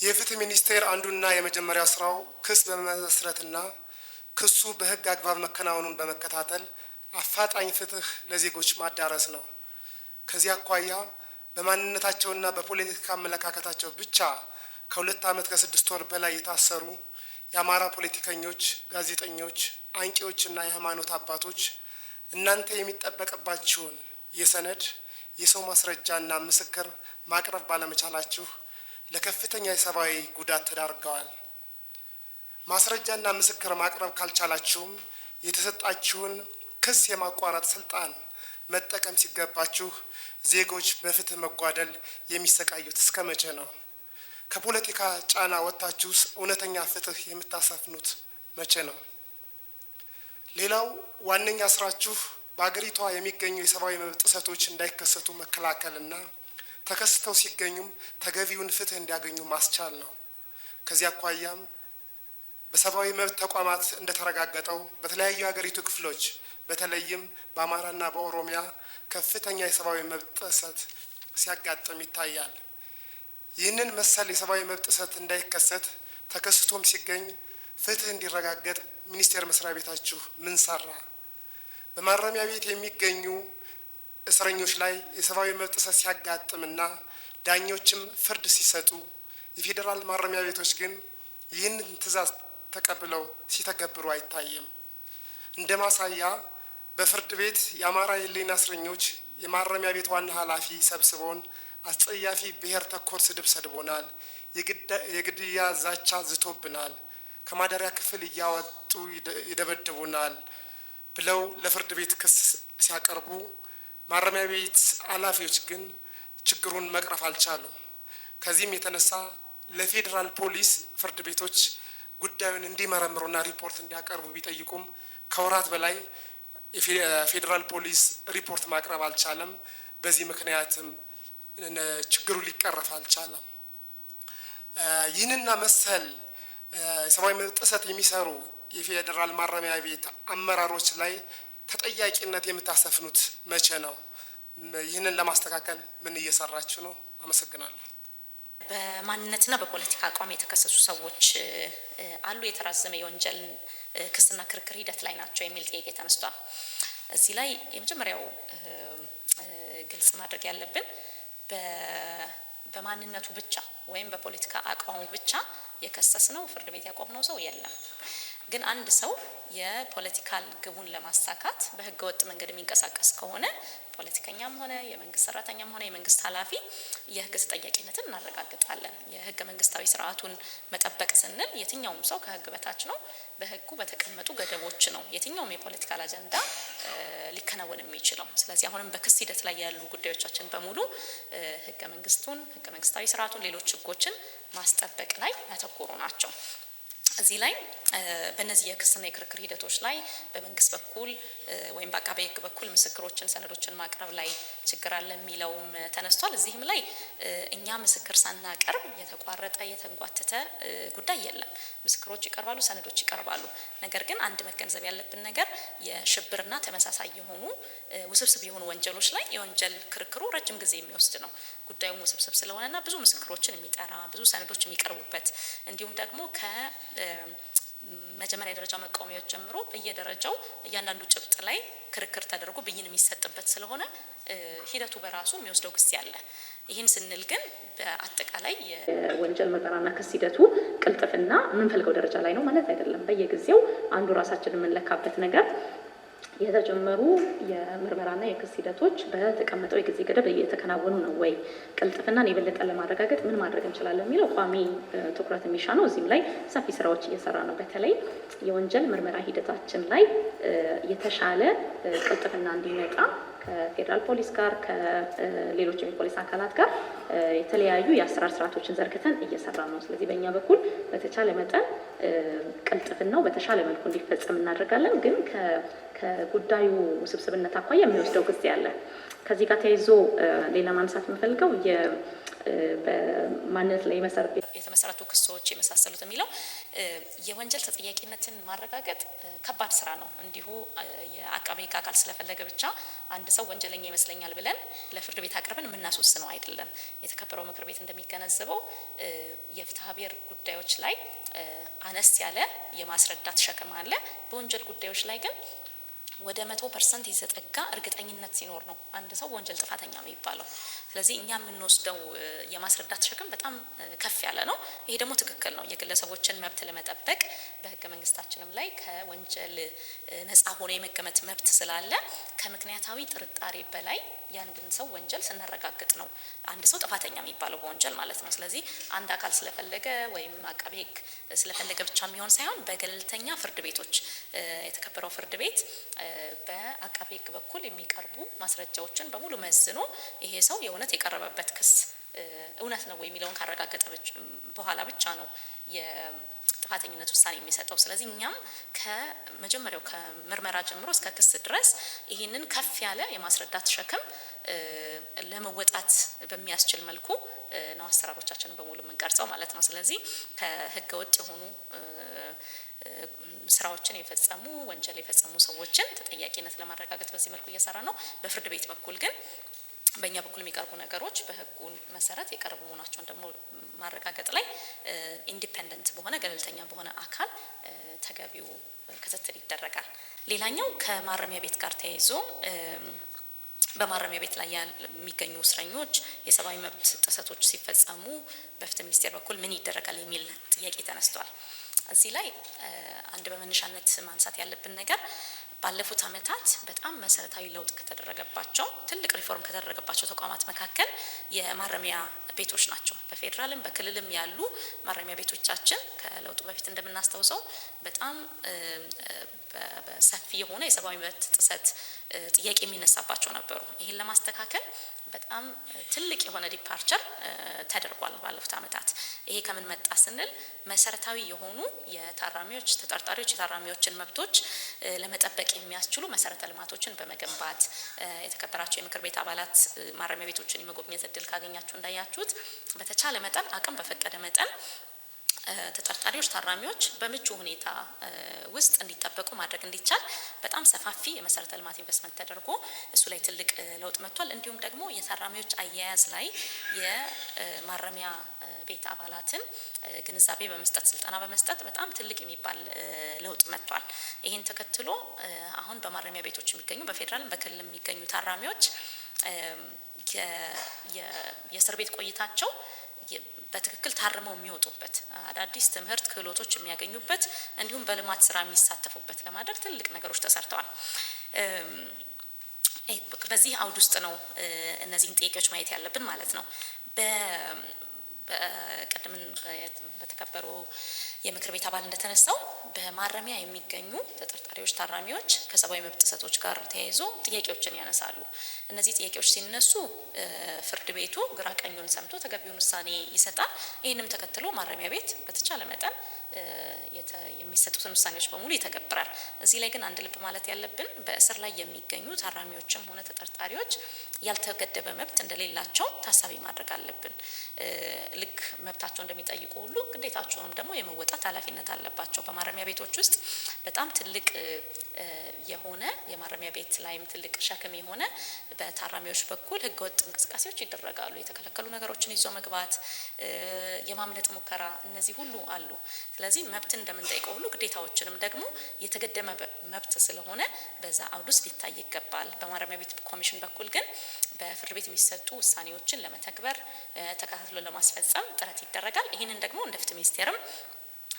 የፍትህ ሚኒስቴር አንዱና የመጀመሪያ ስራው ክስ በመመስረትና ክሱ በህግ አግባብ መከናወኑን በመከታተል አፋጣኝ ፍትህ ለዜጎች ማዳረስ ነው። ከዚህ አኳያ በማንነታቸውና በፖለቲካ አመለካከታቸው ብቻ ከ2 ዓመት ከ6 ወር በላይ የታሰሩ የአማራ ፖለቲከኞች፣ ጋዜጠኞች፣ አንቂዎችና የሃይማኖት አባቶች እናንተ የሚጠበቅባችሁን የሰነድ የሰው ማስረጃና ምስክር ማቅረብ ባለመቻላችሁ ለከፍተኛ የሰብአዊ ጉዳት ተዳርገዋል። ማስረጃና ምስክር ማቅረብ ካልቻላችሁም የተሰጣችሁን ክስ የማቋረጥ ስልጣን መጠቀም ሲገባችሁ ዜጎች በፍትህ መጓደል የሚሰቃዩት እስከ መቼ ነው? ከፖለቲካ ጫና ወጥታችሁስ እውነተኛ ፍትህ የምታሰፍኑት መቼ ነው? ሌላው ዋነኛ ስራችሁ በአገሪቷ የሚገኙ የሰብአዊ መብት ጥሰቶች እንዳይከሰቱ መከላከልና ተከስተው ሲገኙም ተገቢውን ፍትህ እንዲያገኙ ማስቻል ነው። ከዚህ አኳያም በሰብአዊ መብት ተቋማት እንደተረጋገጠው በተለያዩ የሀገሪቱ ክፍሎች በተለይም በአማራና በኦሮሚያ ከፍተኛ የሰብአዊ መብት ጥሰት ሲያጋጥም ይታያል። ይህንን መሰል የሰብአዊ መብት ጥሰት እንዳይከሰት ተከስቶም ሲገኝ ፍትህ እንዲረጋገጥ ሚኒስቴር መስሪያ ቤታችሁ ምን ሰራ? በማረሚያ ቤት የሚገኙ እስረኞች ላይ የሰብአዊ መብት ጥሰት ሲያጋጥምና ዳኞችም ፍርድ ሲሰጡ የፌዴራል ማረሚያ ቤቶች ግን ይህንን ትዕዛዝ ተቀብለው ሲተገብሩ አይታይም። እንደ ማሳያ በፍርድ ቤት የአማራ የህሊና እስረኞች የማረሚያ ቤት ዋና ኃላፊ ሰብስቦን አስጸያፊ ብሔር ተኮር ስድብ ሰድቦናል፣ የግድያ ዛቻ ዝቶብናል፣ ከማደሪያ ክፍል እያወጡ ይደበድቡናል ብለው ለፍርድ ቤት ክስ ሲያቀርቡ ማረሚያ ቤት ኃላፊዎች ግን ችግሩን መቅረፍ አልቻሉም። ከዚህም የተነሳ ለፌዴራል ፖሊስ ፍርድ ቤቶች ጉዳዩን እንዲመረምሩና ሪፖርት እንዲያቀርቡ ቢጠይቁም ከወራት በላይ የፌዴራል ፖሊስ ሪፖርት ማቅረብ አልቻለም። በዚህ ምክንያትም ችግሩ ሊቀረፍ አልቻለም። ይህንና መሰል የሰብአዊ መብት ጥሰት የሚሰሩ የፌዴራል ማረሚያ ቤት አመራሮች ላይ ተጠያቂነት የምታሰፍኑት መቼ ነው? ይህንን ለማስተካከል ምን እየሰራችሁ ነው? አመሰግናለሁ። በማንነትና በፖለቲካ አቋም የተከሰሱ ሰዎች አሉ፣ የተራዘመ የወንጀል ክስና ክርክር ሂደት ላይ ናቸው የሚል ጥያቄ ተነስቷል። እዚህ ላይ የመጀመሪያው ግልጽ ማድረግ ያለብን በማንነቱ ብቻ ወይም በፖለቲካ አቋሙ ብቻ የከሰስነው ፍርድ ቤት ያቆምነው ሰው የለም። ግን አንድ ሰው የፖለቲካል ግቡን ለማሳካት በህገ ወጥ መንገድ የሚንቀሳቀስ ከሆነ ፖለቲከኛም ሆነ የመንግስት ሰራተኛም ሆነ የመንግስት ኃላፊ የህግ ተጠያቂነትን እናረጋግጣለን። የህገ መንግስታዊ ስርዓቱን መጠበቅ ስንል የትኛውም ሰው ከህግ በታች ነው። በህጉ በተቀመጡ ገደቦች ነው የትኛውም የፖለቲካል አጀንዳ ሊከናወን የሚችለው። ስለዚህ አሁንም በክስ ሂደት ላይ ያሉ ጉዳዮቻችን በሙሉ ህገ መንግስቱን፣ ህገ መንግስታዊ ስርዓቱን፣ ሌሎች ህጎችን ማስጠበቅ ላይ ያተኮሩ ናቸው። እዚህ ላይ በእነዚህ የክስና የክርክር ሂደቶች ላይ በመንግስት በኩል ወይም በአቃቤ ህግ በኩል ምስክሮችን፣ ሰነዶችን ማቅረብ ላይ ችግር አለ የሚለውም ተነስቷል። እዚህም ላይ እኛ ምስክር ሳናቀርብ የተቋረጠ የተንጓተተ ጉዳይ የለም። ምስክሮች ይቀርባሉ፣ ሰነዶች ይቀርባሉ። ነገር ግን አንድ መገንዘብ ያለብን ነገር የሽብርና ተመሳሳይ የሆኑ ውስብስብ የሆኑ ወንጀሎች ላይ የወንጀል ክርክሩ ረጅም ጊዜ የሚወስድ ነው። ጉዳዩ ውስብስብ ስለሆነና ብዙ ምስክሮችን የሚጠራ ብዙ ሰነዶች የሚቀርቡበት እንዲሁም ደግሞ መጀመሪያ ደረጃ መቃወሚያዎች ጀምሮ በየደረጃው እያንዳንዱ ጭብጥ ላይ ክርክር ተደርጎ ብይን የሚሰጥበት ስለሆነ ሂደቱ በራሱ የሚወስደው ጊዜ አለ። ይህን ስንል ግን በአጠቃላይ የወንጀል ምርመራና ክስ ሂደቱ ቅልጥፍና የምንፈልገው ደረጃ ላይ ነው ማለት አይደለም። በየጊዜው አንዱ ራሳችን የምንለካበት ነገር የተጀመሩ የምርመራና የክስ ሂደቶች በተቀመጠው የጊዜ ገደብ እየተከናወኑ ነው ወይ፣ ቅልጥፍናን የበለጠ ለማረጋገጥ ምን ማድረግ እንችላለን የሚለው ቋሚ ትኩረት የሚሻ ነው። እዚህም ላይ ሰፊ ስራዎች እየሰራ ነው። በተለይ የወንጀል ምርመራ ሂደታችን ላይ የተሻለ ቅልጥፍና እንዲመጣ ከፌዴራል ፖሊስ ጋር ከሌሎች የፖሊስ አካላት ጋር የተለያዩ የአሰራር ስርዓቶችን ዘርግተን እየሰራ ነው። ስለዚህ በእኛ በኩል በተቻለ መጠን ቅልጥፍናው በተሻለ መልኩ እንዲፈጸም እናደርጋለን። ግን ከጉዳዩ ውስብስብነት አኳያ የሚወስደው ጊዜ አለ። ከዚህ ጋር ተያይዞ ሌላ ማንሳት የምፈልገው በማንነት ላይ የተመሰረቱ ክሶች የመሳሰሉት የሚለው የወንጀል ተጠያቂነትን ማረጋገጥ ከባድ ስራ ነው። እንዲሁ የአቃቤ ሕግ አካል ስለፈለገ ብቻ አንድ ሰው ወንጀለኛ ይመስለኛል ብለን ለፍርድ ቤት አቅርበን የምናስወስነው አይደለም። የተከበረው ምክር ቤት እንደሚገነዘበው የፍትሐ ብሔር ጉዳዮች ላይ አነስ ያለ የማስረዳት ሸክም አለ። በወንጀል ጉዳዮች ላይ ግን ወደ 100% የተጠጋ እርግጠኝነት ሲኖር ነው አንድ ሰው ወንጀል ጥፋተኛ ነው የሚባለው። ስለዚህ እኛ የምንወስደው የማስረዳት ሸክም በጣም ከፍ ያለ ነው። ይሄ ደግሞ ትክክል ነው። የግለሰቦችን መብት ለመጠበቅ በህገ መንግስታችንም ላይ ከወንጀል ነፃ ሆኖ የመገመት መብት ስላለ ከምክንያታዊ ጥርጣሬ በላይ ያንድን ሰው ወንጀል ስናረጋግጥ ነው አንድ ሰው ጥፋተኛ የሚባለው በወንጀል ማለት ነው። ስለዚህ አንድ አካል ስለፈለገ ወይም አቃቤ ህግ ስለፈለገ ብቻ የሚሆን ሳይሆን በገለልተኛ ፍርድ ቤቶች የተከበረው ፍርድ ቤት በአቃቤ ህግ በኩል የሚቀርቡ ማስረጃዎችን በሙሉ መዝኖ ይሄ ሰው የእውነት የቀረበበት ክስ እውነት ነው የሚለውን ካረጋገጠ በኋላ ብቻ ነው የጥፋተኝነት ውሳኔ የሚሰጠው። ስለዚህ እኛም ከመጀመሪያው ከምርመራ ጀምሮ እስከ ክስ ድረስ ይህንን ከፍ ያለ የማስረዳት ሸክም ለመወጣት በሚያስችል መልኩ ነው አሰራሮቻችንን በሙሉ የምንቀርጸው ማለት ነው። ስለዚህ ከህገ ወጥ የሆኑ ስራዎችን የፈጸሙ ወንጀል የፈጸሙ ሰዎችን ተጠያቂነት ለማረጋገጥ በዚህ መልኩ እየሰራ ነው። በፍርድ ቤት በኩል ግን በእኛ በኩል የሚቀርቡ ነገሮች በህጉ መሰረት የቀረቡ መሆናቸውን ደግሞ ማረጋገጥ ላይ ኢንዲፔንደንት በሆነ ገለልተኛ በሆነ አካል ተገቢው ክትትል ይደረጋል። ሌላኛው ከማረሚያ ቤት ጋር ተያይዞ በማረሚያ ቤት ላይ የሚገኙ እስረኞች የሰብአዊ መብት ጥሰቶች ሲፈጸሙ በፍትህ ሚኒስቴር በኩል ምን ይደረጋል የሚል ጥያቄ ተነስቷል። እዚህ ላይ አንድ በመነሻነት ማንሳት ያለብን ነገር ባለፉት አመታት በጣም መሰረታዊ ለውጥ ከተደረገባቸው ትልቅ ሪፎርም ከተደረገባቸው ተቋማት መካከል የማረሚያ ቤቶች ናቸው። በፌደራልም በክልልም ያሉ ማረሚያ ቤቶቻችን ከለውጡ በፊት እንደምናስታውሰው በጣም በሰፊ የሆነ የሰብአዊ መብት ጥሰት ጥያቄ የሚነሳባቸው ነበሩ። ይህን ለማስተካከል በጣም ትልቅ የሆነ ዲፓርቸር ተደርጓል ባለፉት አመታት። ይሄ ከምን መጣ ስንል መሰረታዊ የሆኑ የታራሚዎች ተጠርጣሪዎች የታራሚዎችን መብቶች ለመጠበቅ የሚያስችሉ መሰረተ ልማቶችን በመገንባት የተከበራቸው የምክር ቤት አባላት ማረሚያ ቤቶችን የመጎብኘት እድል ካገኛችሁ እንዳያችሁት በተቻለ መጠን አቅም በፈቀደ መጠን ተጠርጣሪዎች ታራሚዎች በምቹ ሁኔታ ውስጥ እንዲጠበቁ ማድረግ እንዲቻል በጣም ሰፋፊ የመሰረተ ልማት ኢንቨስትመንት ተደርጎ እሱ ላይ ትልቅ ለውጥ መጥቷል። እንዲሁም ደግሞ የታራሚዎች አያያዝ ላይ የማረሚያ ቤት አባላትን ግንዛቤ በመስጠት ስልጠና በመስጠት በጣም ትልቅ የሚባል ለውጥ መጥቷል። ይህን ተከትሎ አሁን በማረሚያ ቤቶች የሚገኙ በፌደራልም በክልል የሚገኙ ታራሚዎች የእስር ቤት ቆይታቸው በትክክል ታርመው የሚወጡበት አዳዲስ ትምህርት ክህሎቶች የሚያገኙበት እንዲሁም በልማት ስራ የሚሳተፉበት ለማድረግ ትልቅ ነገሮች ተሰርተዋል። በዚህ አውድ ውስጥ ነው እነዚህን ጥያቄዎች ማየት ያለብን ማለት ነው። በቀደም በተከበሩ የምክር ቤት አባል እንደተነሳው በማረሚያ የሚገኙ ተጠርጣሪዎች ታራሚዎች ከሰብአዊ መብት ጥሰቶች ጋር ተያይዞ ጥያቄዎችን ያነሳሉ። እነዚህ ጥያቄዎች ሲነሱ ፍርድ ቤቱ ግራ ቀኙን ሰምቶ ተገቢውን ውሳኔ ይሰጣል። ይህንም ተከትሎ ማረሚያ ቤት በተቻለ መጠን የሚሰጡትን ውሳኔዎች በሙሉ ይተገብራል። እዚህ ላይ ግን አንድ ልብ ማለት ያለብን በእስር ላይ የሚገኙ ታራሚዎችም ሆነ ተጠርጣሪዎች ያልተገደበ መብት እንደሌላቸው ታሳቢ ማድረግ አለብን። ልክ መብታቸው እንደሚጠይቁ ሁሉ ግዴታቸውንም ደግሞ የመወጣት ኃላፊነት አለባቸው። በማረሚያ ቤቶች ውስጥ በጣም ትልቅ የሆነ የማረሚያ ቤት ላይም ትልቅ ሸክም የሆነ በታራሚዎች በኩል ህገወጥ እንቅስቃሴዎች ይደረጋሉ። የተከለከሉ ነገሮችን ይዞ መግባት፣ የማምለጥ ሙከራ፣ እነዚህ ሁሉ አሉ። ስለዚህ መብትን እንደምንጠይቀው ሁሉ ግዴታዎችንም ደግሞ የተገደመ መብት ስለሆነ በዛ አውድ ውስጥ ሊታይ ይገባል። በማረሚያ ቤት ኮሚሽን በኩል ግን በፍርድ ቤት የሚሰጡ ውሳኔዎችን ለመተግበር ተከታትሎ ለማስፈጸም ጥረት ይደረጋል። ይህንን ደግሞ እንደ ፍትህ ሚኒስቴርም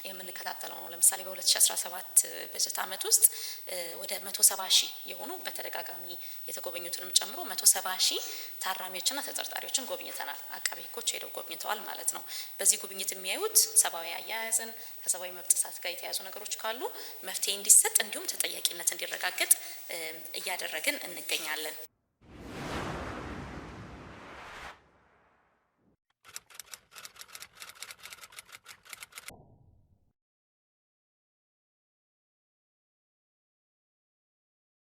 የምንከታተለው ነው። ለምሳሌ በ2017 በጀት ዓመት ውስጥ ወደ 170 ሺህ የሆኑ በተደጋጋሚ የተጎበኙትንም ጨምሮ 170 ሺህ ታራሚዎችና ተጠርጣሪዎችን ጎብኝተናል። አቃቤ ህጎች ሄደው ጎብኝተዋል ማለት ነው። በዚህ ጉብኝት የሚያዩት ሰብአዊ አያያዝን ከሰብአዊ መብት ጥሰት ጋር የተያዙ ነገሮች ካሉ መፍትሄ እንዲሰጥ እንዲሁም ተጠያቂነት እንዲረጋገጥ እያደረግን እንገኛለን።